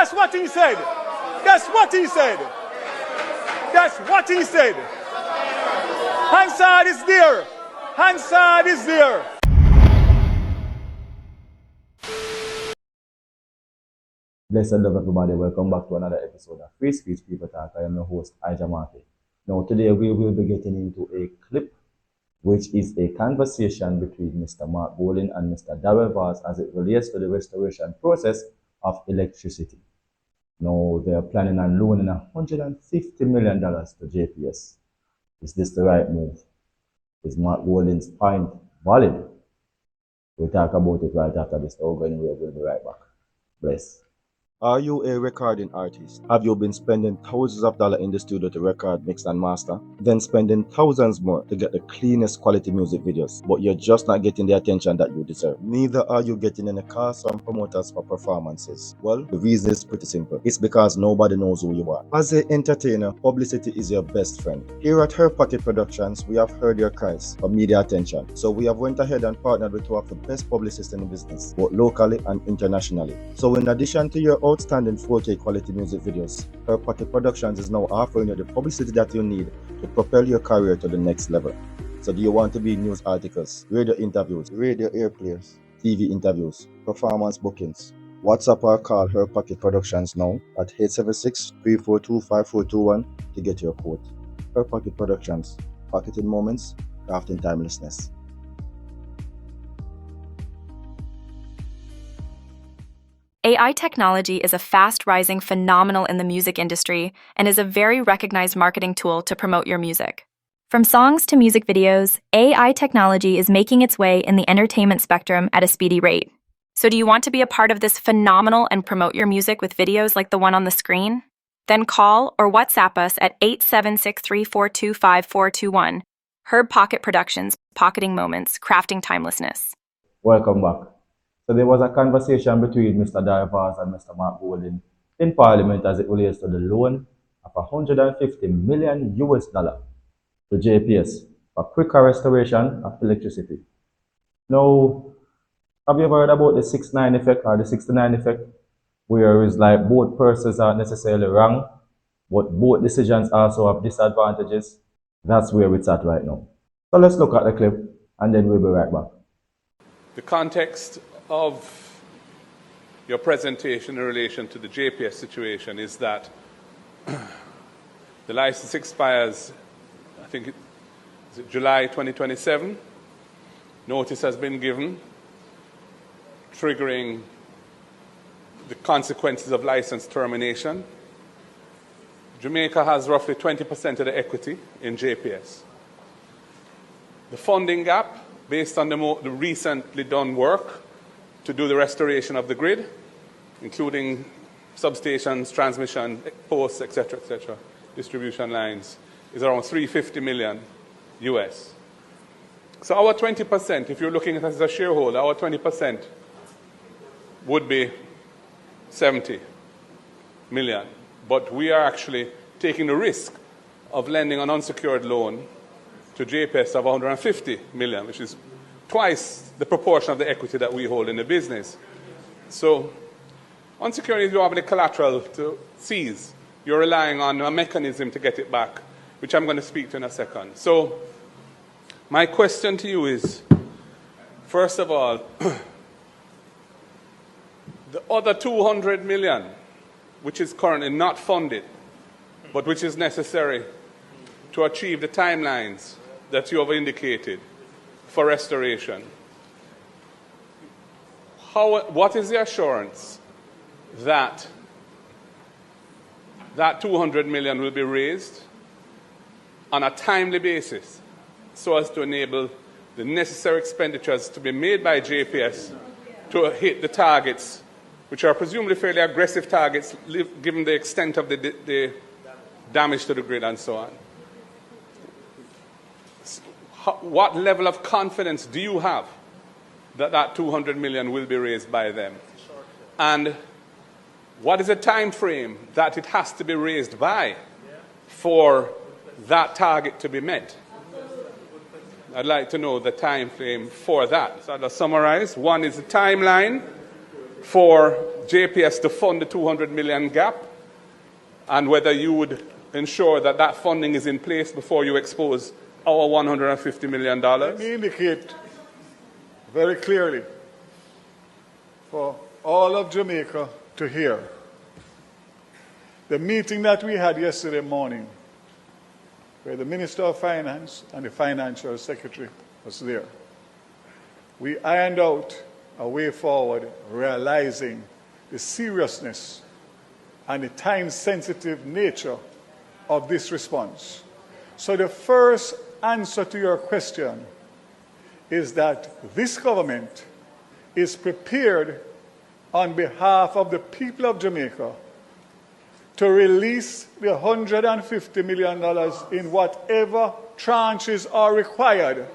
That's what he said. That's what he said. That's what he said. Hansard is there. Hansard is there. Blessed love everybody, welcome back to another episode of Free Speech People Talk. I am your host, Ija Murphy. Now today we will be getting into a clip which is a conversation between Mr. Mark Bolin and Mr. Daryl as it relates to the restoration process of electricity. Now they are planning on loaning $150 million to JPS. Is this the right move? Is Mark Bolin's point valid? We'll talk about it right after this. We'll be right back. Bless. Are you a recording artist? Have you been spending thousands of dollars in the studio to record, mix and master? Then spending thousands more to get the cleanest quality music videos, but you're just not getting the attention that you deserve. Neither are you getting any cars from promoters for performances. Well, the reason is pretty simple. It's because nobody knows who you are. As an entertainer, publicity is your best friend. Here at Her Pocket Productions, we have heard your cries for media attention. So we have went ahead and partnered with two of the best publicists in the business, both locally and internationally. So in addition to your outstanding 4K quality music videos, Her Pocket Productions is now offering you the publicity that you need to propel your career to the next level. So do you want to be in news articles, radio interviews, radio airplays, TV interviews, performance bookings? WhatsApp or call Her Pocket Productions now at 876-342-5421 to get your quote. Her Pocket Productions, pocketing moments, crafting timelessness. AI technology is a fast-rising phenomenon in the music industry and is a very recognized marketing tool to promote your music. From songs to music videos, AI technology is making its way in the entertainment spectrum at a speedy rate. So do you want to be a part of this phenomenon and promote your music with videos like the one on the screen? Then call or WhatsApp us at 876-342-5421. Herb Pocket Productions, pocketing moments, crafting timelessness. Welcome back. So there was a conversation between Mr. Daryl and Mr. Mark Bolin in Parliament as it relates to the loan of $150 million to JPS for quicker restoration of electricity. Now, have you ever heard about the 6-9 effect or the 69 effect? Where it's like both persons aren't necessarily wrong, but both decisions also have disadvantages. That's where it's at right now. So let's look at the clip and then we'll be right back. The context of your presentation in relation to the JPS situation is that the license expires, I think is it July 2027. Notice has been given, triggering the consequences of license termination. Jamaica has roughly 20% of the equity in JPS. The funding gap, based on the recently done work to do the restoration of the grid, including substations, transmission posts, etc., distribution lines, is around $350 million US. So our 20%, if you're looking at us as a shareholder, our 20% would be 70 million. But we are actually taking the risk of lending an unsecured loan to JPS of 150 million, which is twice the proportion of the equity that we hold in the business. So unsecured, you don't have any collateral to seize. You're relying on a mechanism to get it back, which I'm going to speak to in a second. So my question to you is, first of all, the other 200 million, which is currently not funded, but which is necessary to achieve the timelines that you have indicated for restoration, what is the assurance that that 200 million will be raised on a timely basis so as to enable the necessary expenditures to be made by JPS to hit the targets, which are presumably fairly aggressive targets given the extent of the damage to the grid and so on? What level of confidence do you have that that 200 million will be raised by them? And what is the time frame that it has to be raised by for that target to be met? I'd like to know the time frame for that. So I'll summarize. One is the timeline for JPS to fund the 200 million gap, and whether you would ensure that that funding is in place before you expose our $150 million. Let me indicate very clearly for all of Jamaica to hear. The meeting that we had yesterday morning, where the Minister of Finance and the Financial Secretary was there, we ironed out a way forward, realizing the seriousness and the time-sensitive nature of this response. So the first answer to your question is that this government is prepared on behalf of the people of Jamaica to release the $150 million in whatever tranches are required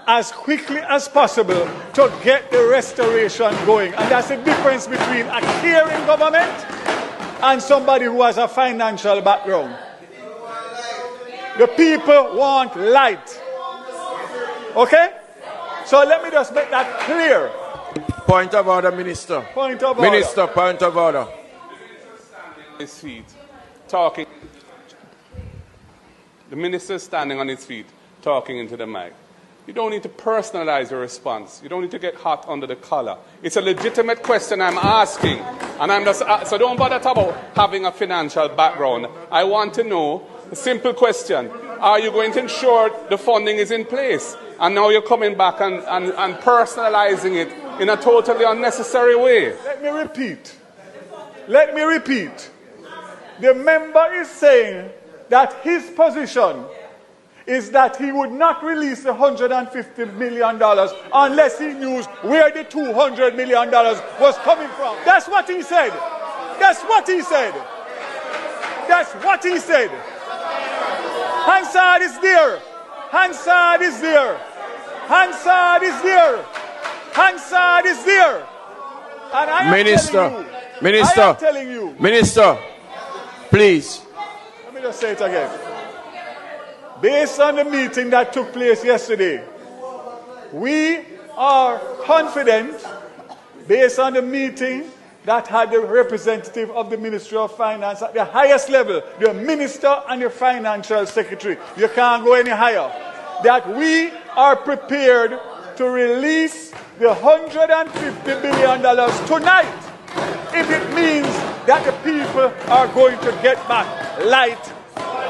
as quickly as possible to get the restoration going. And that's the difference between a caring government and somebody who has a financial background. The people want light. Okay? So let me just make that clear. Point of order, Minister. Point of order. Minister, point of order. His feet, talking. The minister is standing on his feet, talking into the mic. You don't need to personalize your response. You don't need to get hot under the collar. It's a legitimate question I'm asking. And I'm just, so don't bother about having a financial background. I want to know a simple question. Are you going to ensure the funding is in place? And now you're coming back and personalizing it in a totally unnecessary way. Let me repeat. Let me repeat. The member is saying that his position is that he would not release the $150 million unless he knew where the $200 million was coming from. That's what he said. That's what he said. That's what he said. Hansard is there. Hansard is there. Hansard is there. Hansard is there. And I am telling you. Minister, please. Let me just say it again. Based on the meeting that took place yesterday, we are confident, based on the meeting that had the representative of the Ministry of Finance at the highest level, the Minister and the Financial Secretary, you can't go any higher, that we are prepared to release the $150 billion tonight if it means that the people are going to get back light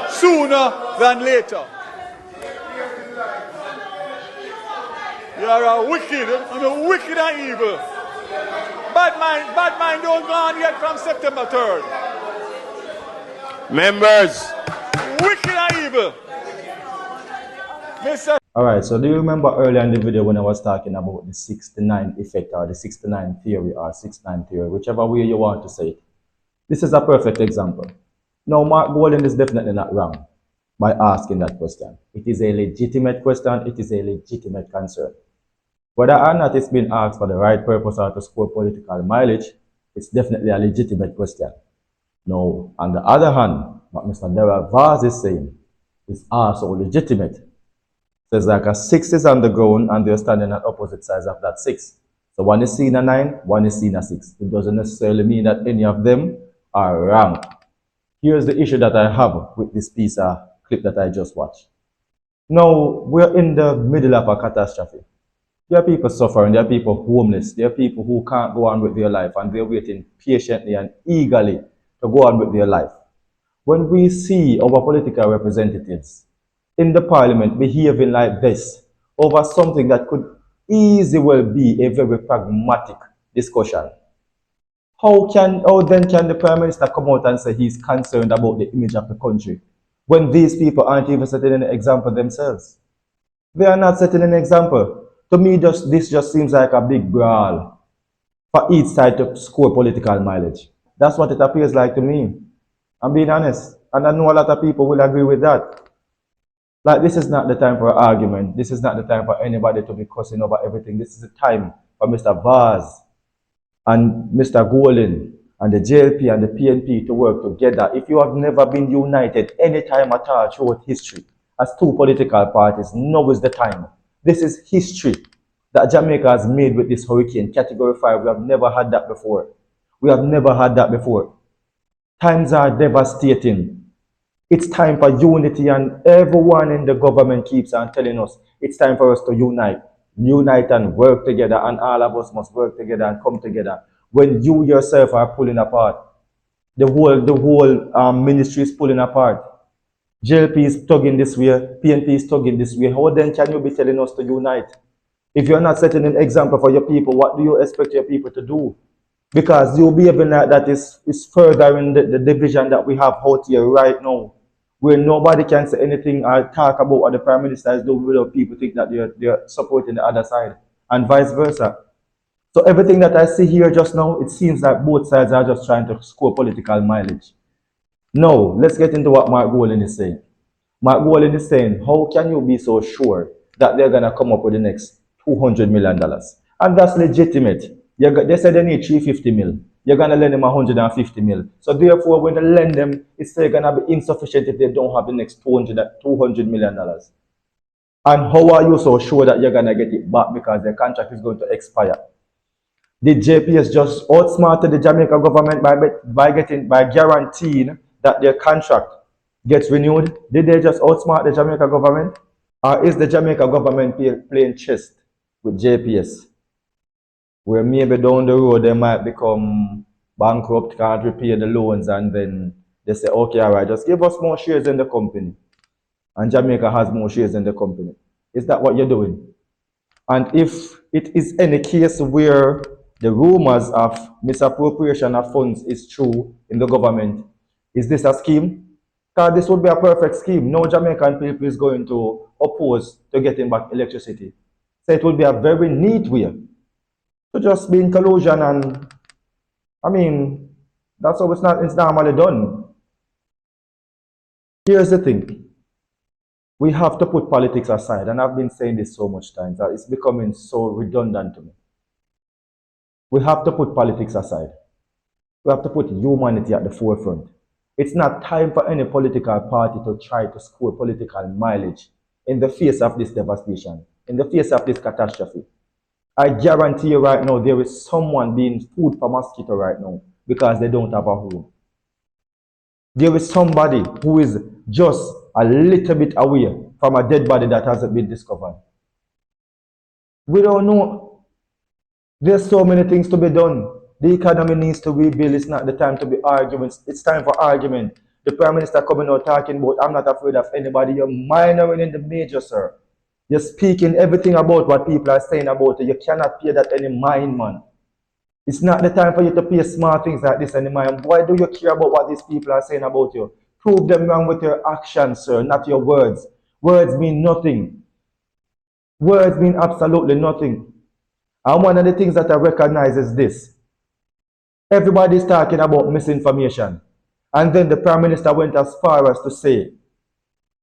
sooner than later. You are a wicked and evil. Bad mind don't go on yet from September 3rd. Members. Wicked and evil. Mr. Alright, so do you remember earlier in the video when I was talking about the 69 effect or the 69 theory or 69 theory, whichever way you want to say it? This is a perfect example. Now, Mark Golden is definitely not wrong by asking that question. It is a legitimate question. It is a legitimate concern. Whether or not it's been asked for the right purpose or to score political mileage, it's definitely a legitimate question. Now, on the other hand, what Mr. Daryl Vaz is saying is also legitimate. Says like a 6 is on the ground and they're standing on opposite sides of that 6. So one is seen a 9, one is seen a 6. It doesn't necessarily mean that any of them are wrong. Here's the issue that I have with this piece of clip that I just watched. Now, we're in the middle of a catastrophe. There are people suffering, there are people homeless, there are people who can't go on with their life and they're waiting patiently and eagerly to go on with their life. When we see our political representatives in the parliament behaving like this over something that could easily well be a very pragmatic discussion, how then can the Prime Minister come out and say he's concerned about the image of the country when these people aren't even setting an example themselves? They are not setting an example. To me, this just seems like a big brawl for each side to score political mileage. That's what it appears like to me. I'm being honest. And I know a lot of people will agree with that. Like, this is not the time for an argument. This is not the time for anybody to be cussing over everything. This is the time for Mr. Vaz and Mr. Golden and the JLP and the PNP to work together. If you have never been united any time at all throughout history as two political parties, now is the time. This is history that Jamaica has made with this hurricane, Category 5. We have never had that before. We have never had that before. Times are devastating. It's time for unity, and everyone in the government keeps on telling us it's time for us to unite. Unite and work together, and all of us must work together and come together. When you yourself are pulling apart, the whole ministry is pulling apart. JLP is tugging this way, PNP is tugging this way. How then can you be telling us to unite? If you're not setting an example for your people, what do you expect your people to do? Because you'll be even like that is furthering the division that we have out here right now, where nobody can say anything or talk about what the Prime Minister is doing without people think that they're supporting the other side, and vice versa. So everything that I see here just now, it seems like both sides are just trying to score political mileage. Now, let's get into what Mark Golan is saying. Mark Golan is saying, how can you be so sure that they're going to come up with the next $200 million? And that's legitimate. They said they need 350 mil. You're going to lend them 150 mil. So therefore, when they lend them, it's still going to be insufficient if they don't have the next $200 million. And how are you so sure that you're going to get it back because the contract is going to expire? Did JPS just outsmarted the Jamaica government by guaranteeing that their contract gets renewed? Did they just outsmart the Jamaica government? Or is the Jamaica government playing chess with JPS? Where maybe down the road they might become bankrupt, can't repay the loans, and then they say, okay, all right, just give us more shares in the company. And Jamaica has more shares in the company. Is that what you're doing? And if it is any case where the rumors of misappropriation of funds is true in the government, is this a scheme? Because this would be a perfect scheme. No Jamaican people is going to oppose to getting back electricity. So it would be a very neat way to just be in collusion, and I mean, that's how it's normally done. Here's the thing. We have to put politics aside, and I've been saying this so much times that it's becoming so redundant to me. We have to put politics aside. We have to put humanity at the forefront. It's not time for any political party to try to score political mileage in the face of this devastation, in the face of this catastrophe. I guarantee you right now, there is someone being food for mosquito right now because they don't have a home. There is somebody who is just a little bit away from a dead body that hasn't been discovered. We don't know. There's so many things to be done. The economy needs to rebuild. It's not the time to be arguing. It's time for argument. The Prime Minister coming out talking about, I'm not afraid of anybody. You're minoring in the major, sir. You're speaking everything about what people are saying about you. You cannot pay that any mind, man. It's not the time for you to pay smart things like this anymore. And why do you care about what these people are saying about you? Prove them wrong with your actions, sir, not your words. Words mean nothing. Words mean absolutely nothing. And one of the things that I recognize is this. Everybody's talking about misinformation. And then the Prime Minister went as far as to say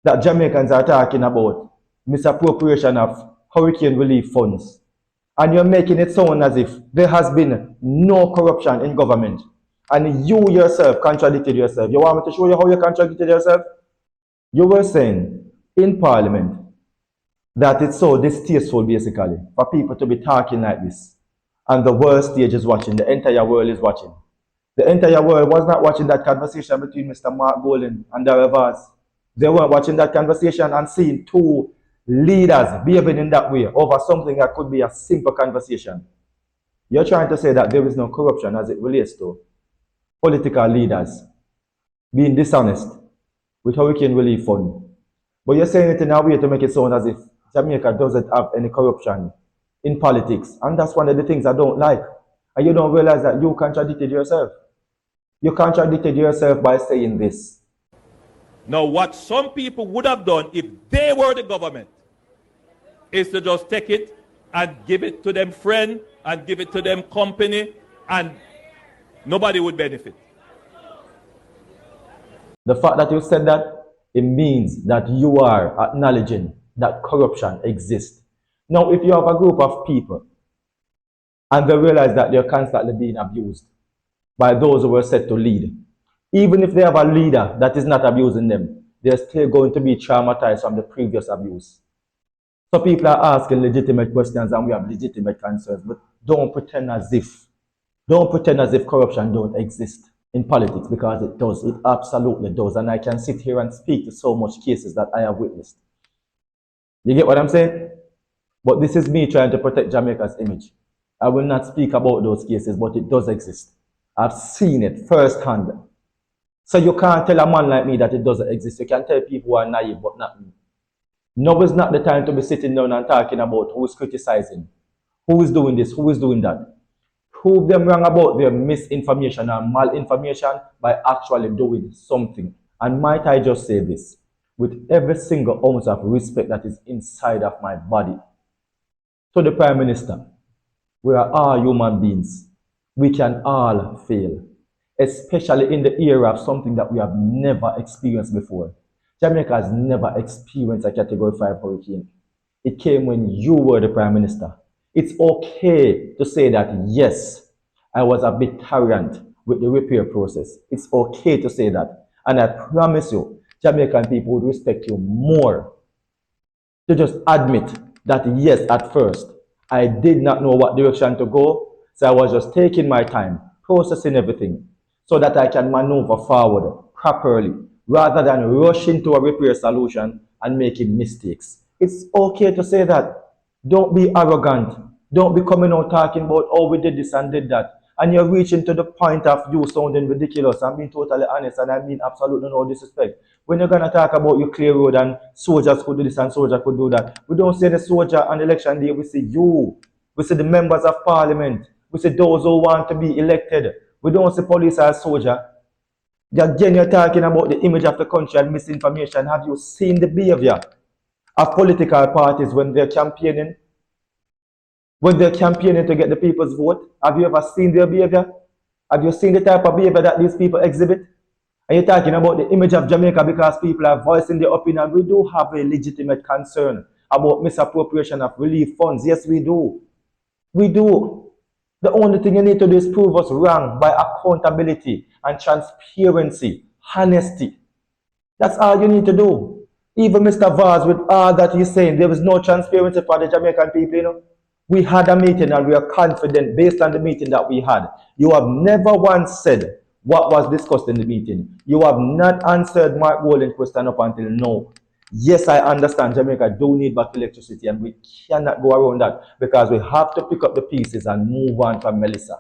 that Jamaicans are talking about misappropriation of hurricane relief funds. And you're making it sound as if there has been no corruption in government. And you yourself contradicted yourself. You want me to show you how you contradicted yourself? You were saying in Parliament that it's so distasteful, basically, for people to be talking like this. And the world stage is watching. The entire world is watching. The entire world was not watching that conversation between Mr. Mark Golan and Daryl. They weren't watching that conversation and seeing two leaders behaving in that way over something that could be a simple conversation. You're trying to say that there is no corruption as it relates to political leaders being dishonest with hurricane relief fund. But you're saying it in a way to make it sound as if Jamaica doesn't have any corruption in politics. And that's one of the things I don't like. And you don't realize that you contradicted yourself. You contradicted yourself by saying this. Now, what some people would have done if they were the government is to just take it and give it to them friend and give it to them company, and nobody would benefit. The fact that you said that, it means that you are acknowledging that corruption exists. Now, if you have a group of people and they realize that they're constantly being abused by those who were set to lead, even if they have a leader that is not abusing them, they're still going to be traumatized from the previous abuse. So people are asking legitimate questions and we have legitimate concerns, but don't pretend as if corruption don't exist in politics, because it does. It absolutely does. And I can sit here and speak to so much cases that I have witnessed. You get what I'm saying? But this is me trying to protect Jamaica's image. I will not speak about those cases, but it does exist. I've seen it firsthand. So you can't tell a man like me that it doesn't exist. You can tell people who are naive, but not me. Now is not the time to be sitting down and talking about who is criticizing, who is doing this, who is doing that. Prove them wrong about their misinformation and malinformation by actually doing something. And might I just say this, with every single ounce of respect that is inside of my body, to the Prime Minister, we are all human beings. We can all fail, especially in the era of something that we have never experienced before. Jamaica has never experienced a Category 5 hurricane. It came when you were the Prime Minister. It's okay to say that, yes, I was a bit tyrant with the repair process. It's okay to say that. And I promise you, Jamaican people would respect you more to just admit that, yes, at first, I did not know what direction to go, so I was just taking my time, processing everything, so that I can maneuver forward properly, rather than rush into a repair solution and making mistakes. It's okay to say that. Don't be arrogant. Don't be coming out talking about, oh, we did this and did that. And you're reaching to the point of you sounding ridiculous. I'm being totally honest, and I mean absolutely no disrespect. When you're going to talk about you clear road and soldiers could do this and soldiers could do that, we don't see the soldier on election day. We see you. We see the members of parliament. We see those who want to be elected. We don't see police as soldier. Again, you're talking about the image of the country and misinformation. Have you seen the behavior of political parties when they're campaigning? When they're campaigning to get the people's vote? Have you ever seen their behavior? Have you seen the type of behavior that these people exhibit? Are you talking about the image of Jamaica because people are voicing their opinion? We do have a legitimate concern about misappropriation of relief funds. Yes, we do. We do. The only thing you need to do is prove us wrong by accountability and transparency, honesty. That's all you need to do. Even Mr. Vaz, with all that he's saying, there was no transparency for the Jamaican people, you know. We had a meeting and we are confident based on the meeting that we had. You have never once said what was discussed in the meeting. You have not answered Mark Golding's question up until now. Yes, I understand Jamaica do need back electricity, and we cannot go around that because we have to pick up the pieces and move on from Melissa.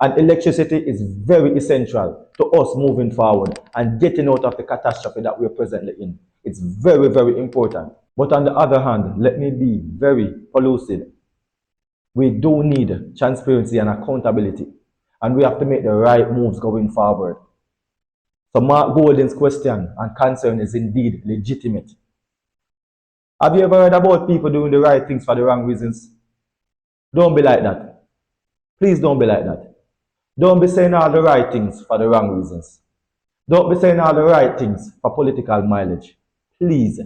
And electricity is very essential to us moving forward and getting out of the catastrophe that we are presently in. It's very, very important. But on the other hand, let me be very pellucid. We do need transparency and accountability, and we have to make the right moves going forward. So Mark Golding's question and concern is indeed legitimate. Have you ever heard about people doing the right things for the wrong reasons? Don't be like that. Please don't be like that. Don't be saying all the right things for the wrong reasons. Don't be saying all the right things for political mileage. Please,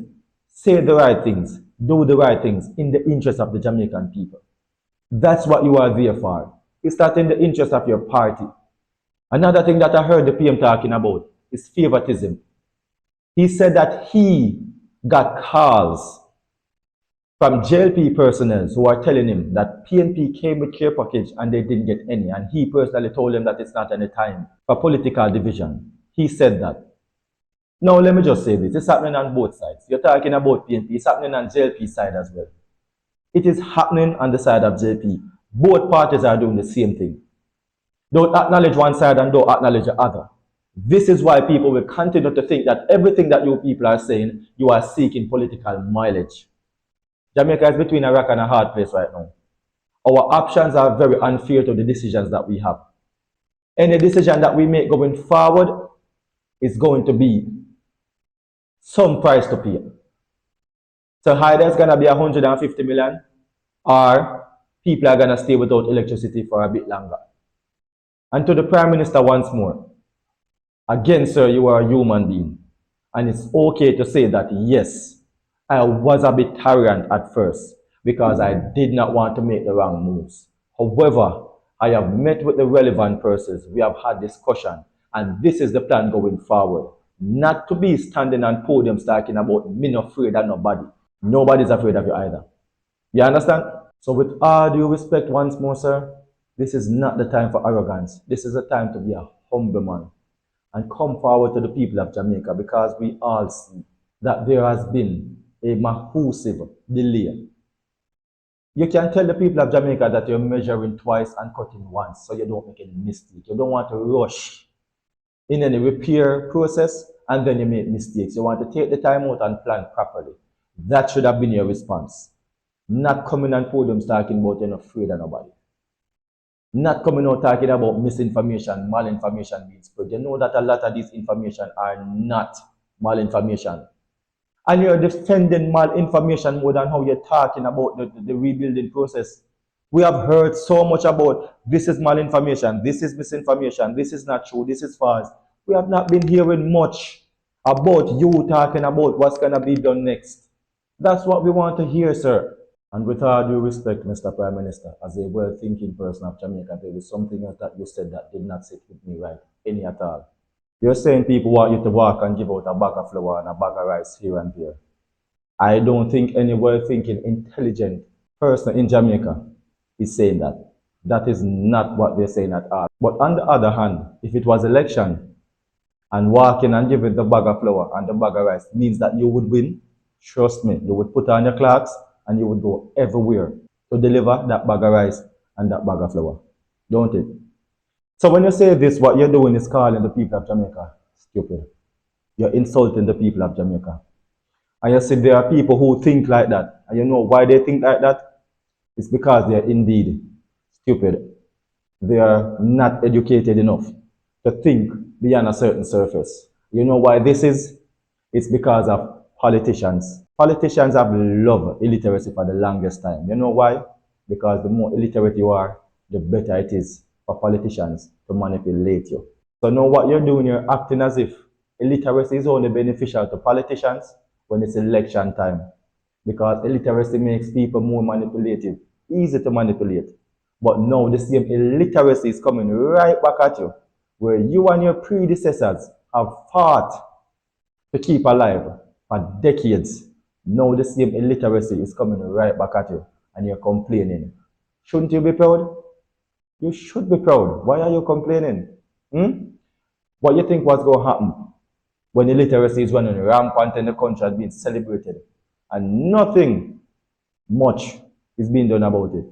say the right things, do the right things in the interest of the Jamaican people. That's what you are there for. It's not in the interest of your party. Another thing that I heard the PM talking about is favoritism. He said that he got calls from JLP personnel who are telling him that PNP came with care package and they didn't get any. And he personally told them that it's not any time for political division. He said that. Now, let me just say this. It's happening on both sides. You're talking about PNP. It's happening on JLP side as well. It is happening on the side of JP. Both parties are doing the same thing. Don't acknowledge one side and don't acknowledge the other. This is why people will continue to think that everything that you people are saying, you are seeking political mileage. Jamaica is between a rock and a hard place right now. Our options are very unfair to the decisions that we have. Any decision that we make going forward is going to be some price to pay. So either it's going to be 150 million or people are going to stay without electricity for a bit longer. And to the Prime Minister once more, again, sir, you are a human being. And it's okay to say that, yes, I was a bit tyrant at first because I did not want to make the wrong moves. However, I have met with the relevant persons. We have had discussion. And this is the plan going forward. Not to be standing on podiums talking about me not afraid of nobody. Nobody's afraid of you either. You understand? So with all due respect once more, sir, this is not the time for arrogance. This is a time to be a humble man and come forward to the people of Jamaica, because we all see that there has been a massive delay. You can tell the people of Jamaica that you're measuring twice and cutting once, so you don't make any mistake. You don't want to rush in any repair process and then you make mistakes. You want to take the time out and plan properly. That should have been your response. Not coming on podiums talking about you're not afraid of nobody. Not coming out talking about misinformation, malinformation being spread. You know that a lot of these information are not malinformation. And you're defending malinformation more than how you're talking about the rebuilding process. We have heard so much about this is malinformation, this is misinformation, this is not true, this is false. We have not been hearing much about you talking about what's going to be done next. That's what we want to hear, sir. And with all due respect, Mr. Prime Minister, as a well-thinking person of Jamaica, there is something else that you said that did not sit with me right, any at all. You're saying people want you to walk and give out a bag of flour and a bag of rice here and there. I don't think any well-thinking, intelligent person in Jamaica is saying that. That is not what they're saying at all. But on the other hand, if it was election and walking and giving the bag of flour and the bag of rice means that you would win, trust me, you would put on your clocks and you would go everywhere to deliver that bag of rice and that bag of flour. Don't it? So when you say this, what you're doing is calling the people of Jamaica stupid. You're insulting the people of Jamaica. And you see there are people who think like that. And you know why they think like that? It's because they are indeed stupid. They are not educated enough to think beyond a certain surface. You know why this is? It's because of politicians. Politicians have loved illiteracy for the longest time. You know why? Because the more illiterate you are, the better it is for politicians to manipulate you. So now what you're doing, you're acting as if illiteracy is only beneficial to politicians when it's election time. Because illiteracy makes people more manipulative, easy to manipulate. But now the same illiteracy is coming right back at you, where you and your predecessors have fought to keep alive for decades. Now the same illiteracy is coming right back at you, and you're complaining. Shouldn't you be proud? You should be proud. Why are you complaining? What you think was going to happen when illiteracy is running rampant in the country has been celebrated and nothing much is being done about it?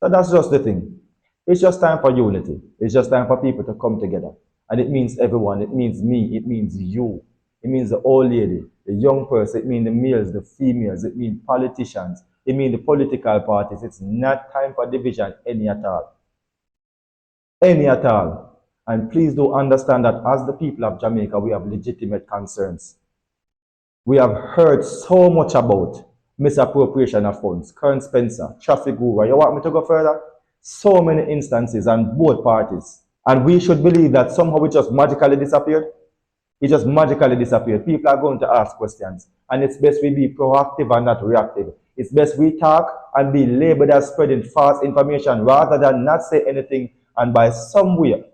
So that's just the thing. It's just time for unity. It's just time for people to come together. And it means everyone. It means me. It means you. It means the old lady, the young person. It means the males, the females. It means politicians. It means the political parties. It's not time for division any at all. Any at all. And please do understand that as the people of Jamaica, we have legitimate concerns. We have heard so much about misappropriation of funds. Kern Spencer, traffic guru. You want me to go further? So many instances on both parties. And we should believe that somehow it just magically disappeared. It just magically disappeared. People are going to ask questions. And it's best we be proactive and not reactive. It's best we talk and be labeled as spreading false information rather than not say anything. And by some way,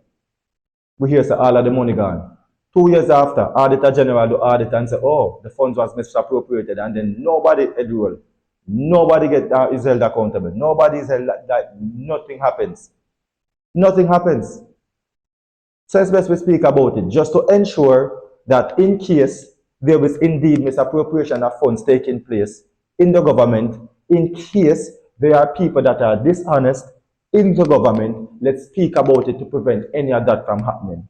we hear say all of the money gone. 2 years after, Auditor General do audit and say, oh, the funds was misappropriated, and then nobody enroll. Nobody is held accountable. Nobody is held like nothing happens. Nothing happens. So it's best we speak about it, just to ensure that in case there is indeed misappropriation of funds taking place in the government, in case there are people that are dishonest in the government, let's speak about it to prevent any of that from happening.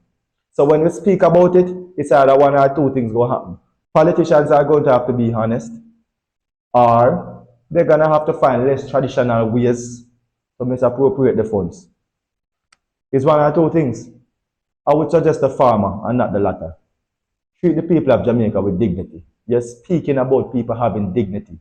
So when we speak about it, it's either one or two things going to happen. Politicians are going to have to be honest, or they're going to have to find less traditional ways to misappropriate the funds. It's one or two things. I would suggest the former and not the latter. Treat the people of Jamaica with dignity. You're speaking about people having dignity.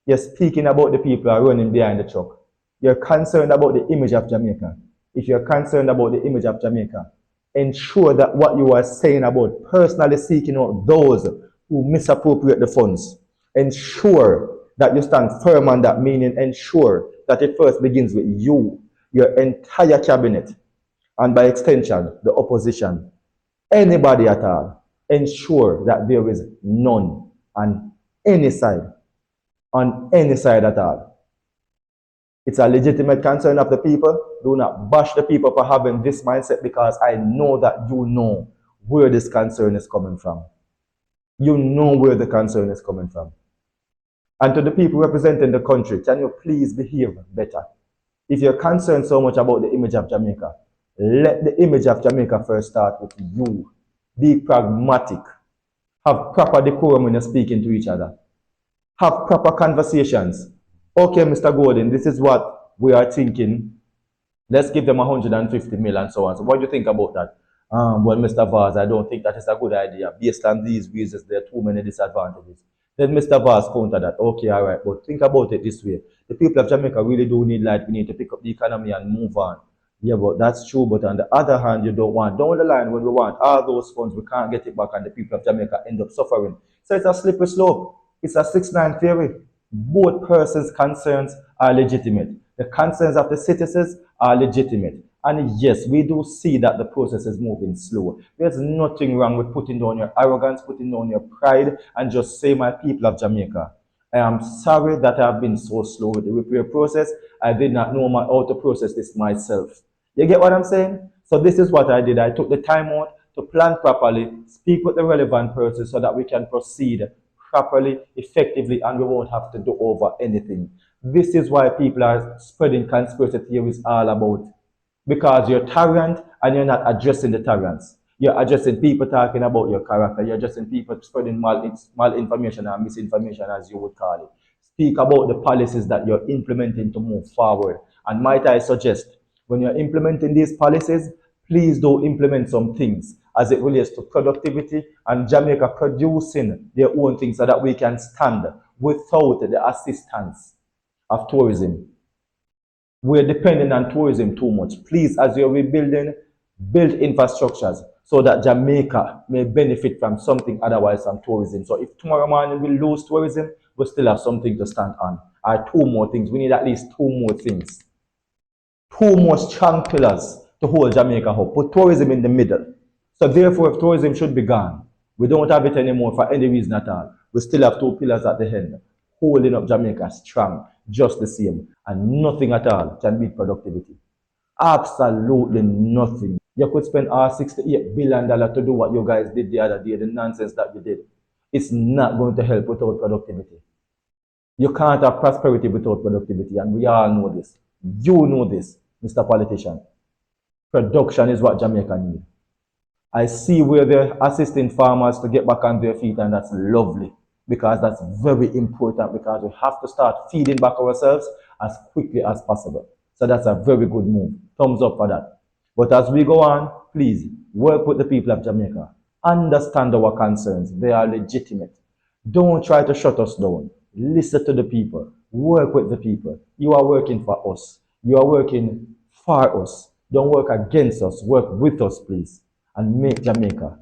You're speaking about the people who are running behind the truck. You're concerned about the image of Jamaica. If you're concerned about the image of Jamaica, ensure that what you are saying about personally seeking out those who misappropriate the funds, ensure that you stand firm on that, meaning ensure that it first begins with you, your entire cabinet, and by extension, the opposition, anybody at all. Ensure that there is none on any side at all. It's a legitimate concern of the people. Do not bash the people for having this mindset, because I know that you know where this concern is coming from. You know where the concern is coming from. And to the people representing the country, can you please behave better? If you're concerned so much about the image of Jamaica, let the image of Jamaica first start with you. Be pragmatic. Have proper decorum when you're speaking to each other. Have proper conversations. Okay, Mr. Gordon, this is what we are thinking. Let's give them 150 million and so on. So what do you think about that? Well, Mr. Vaz, I don't think that is a good idea. Based on these reasons, there are too many disadvantages. Then Mr. Vaz countered that. Okay, all right, but think about it this way. The people of Jamaica really do need light. We need to pick up the economy and move on. Yeah, but that's true. But on the other hand, you don't want down the line when we want all those funds, we can't get it back, and the people of Jamaica end up suffering. So it's a slippery slope. It's a 6-9 theory. Both persons' concerns are legitimate. The concerns of the citizens are legitimate. And yes, we do see that the process is moving slow. There's nothing wrong with putting down your arrogance, putting down your pride, and just say, my people of Jamaica, I am sorry that I have been so slow with the repair process. I did not know how to process this myself. You get what I'm saying? So this is what I did. I took the time out to plan properly, speak with the relevant persons so that we can proceed properly, effectively, and we won't have to do over anything. This is why people are spreading conspiracy theories all about. Because you're tyrant and you're not addressing the tyrants. You're addressing people talking about your character. You're addressing people spreading malinformation and misinformation, as you would call it. Speak about the policies that you're implementing to move forward. And might I suggest, when you're implementing these policies, please do implement some things as it relates to productivity and Jamaica producing their own things so that we can stand without the assistance of tourism. We're dependent on tourism too much. Please, as you're rebuilding, build infrastructures so that Jamaica may benefit from something otherwise from tourism. So if tomorrow morning we lose tourism, we still have something to stand on. Or 2 more things. We need at least 2 more things. 2 more strong pillars to hold Jamaica up. Put tourism in the middle. So therefore, if tourism should be gone, we don't have it anymore for any reason at all. We still have 2 pillars at the end, holding up Jamaica strong, just the same. And nothing at all can beat productivity. Absolutely nothing. You could spend $68 billion to do what you guys did the other day, the nonsense that you did. It's not going to help without productivity. You can't have prosperity without productivity, and we all know this. You know this, Mr. Politician. Production is what Jamaica needs. I see where they're assisting farmers to get back on their feet, and that's lovely, because that's very important, because we have to start feeding back ourselves as quickly as possible. So that's a very good move. Thumbs up for that. But as we go on, please work with the people of Jamaica. Understand our concerns. They are legitimate. Don't try to shut us down. Listen to the people. Work with the people. You are working for us. You are working for us. Don't work against us. Work with us, please. And make Jamaica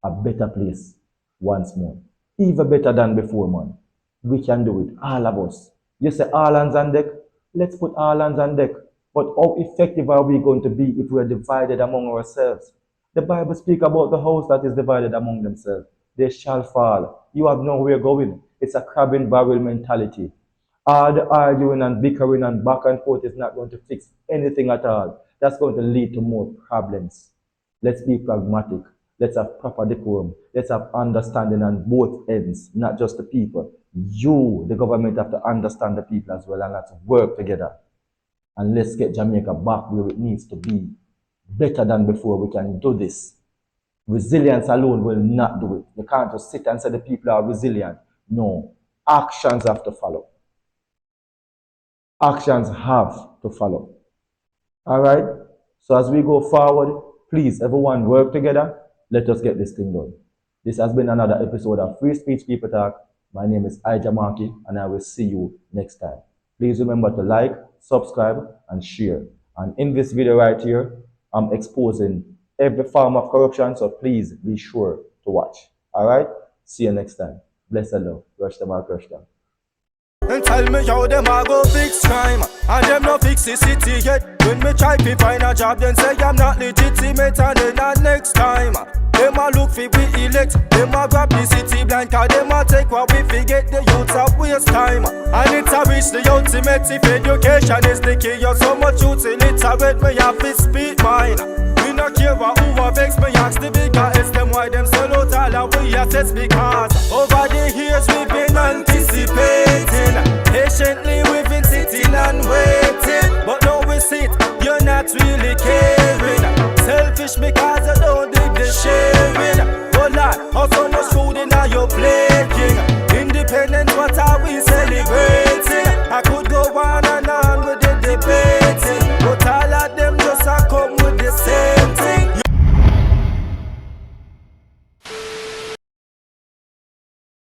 a better place once more. Even better than before, man. We can do it. All of us. You say all hands on deck? Let's put all hands on deck. But how effective are we going to be if we are divided among ourselves? The Bible speaks about the house that is divided among themselves. They shall fall. You have nowhere going. It's a crab in barrel mentality. All the arguing and bickering and back and forth is not going to fix anything at all. That's going to lead to more problems. Let's be pragmatic. Let's have proper decorum. Let's have understanding on both ends, not just the people. You, the government, have to understand the people as well, and let's work together. And let's get Jamaica back where it needs to be. Better than before. We can do this. Resilience alone will not do it. You can't just sit and say the people are resilient. No. Actions have to follow. Actions have to follow. All right? So as we go forward, please, everyone work together. Let us get this thing done. This has been another episode of Free Speech People Talk. My name is Ija Markey, and I will see you next time. Please remember to like, subscribe, and share. And in this video right here, I'm exposing every form of corruption, so please be sure to watch. All right? See you next time. Bless the love. Rush them or crush them. And tell me how them a go fix crime, and them no fix the city yet. When me try to find a job, then say I'm not legitimate, and then next time Them a look for we elect. Them a grab the city blind, cause them a take what we forget. The youth a waste time. And it's a reach the ultimate if education is the key. You're so much youth illiterate, me have to speak mine. We not care what who a vex, me ask the bigger. It's them why them sell out all of we assets, because over the years we've been anticipating. Patiently we've been sitting and waiting. But now we sit, you're not really caring. Selfish because you don't dig the sharing. Oh Lord, how so much food in your plating. Independent, what